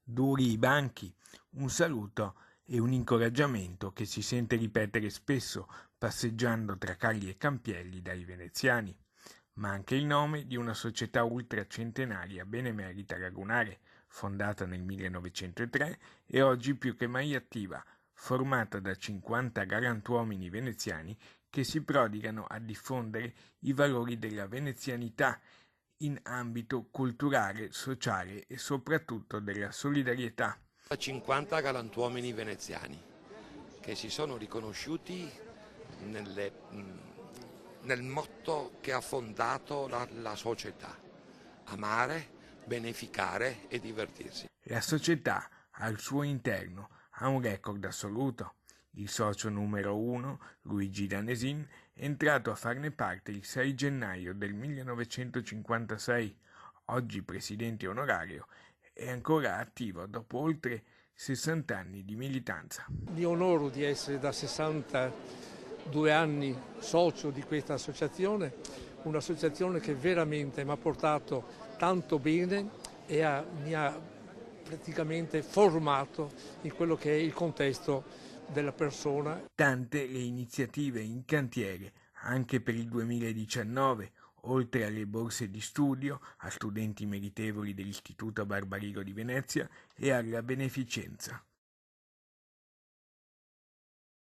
duri i banchi, un saluto e un incoraggiamento che si sente ripetere spesso passeggiando tra Calli e Campielli dai veneziani, ma anche il nome di una società ultracentenaria benemerita lagunare, fondata nel 1903 e oggi più che mai attiva, formata da 50 galantuomini veneziani che si prodigano a diffondere i valori della venezianità in ambito culturale, sociale e soprattutto della solidarietà. 50 galantuomini veneziani che si sono riconosciuti nel motto che ha fondato la società: amare, beneficare e divertirsi. La società al suo interno ha un record assoluto. Il socio numero 1, Luigi Danesin, è entrato a farne parte il 6 gennaio del 1956, oggi presidente onorario, è ancora attivo dopo oltre 60 anni di militanza. Mi onoro di essere da 62 anni socio di questa associazione, un'associazione che veramente mi ha portato tanto bene e mi ha praticamente formato in quello che è il contesto della persona. Tante le iniziative in cantiere anche per il 2019, oltre alle borse di studio a studenti meritevoli dell'Istituto Barbarigo di Venezia e alla beneficenza.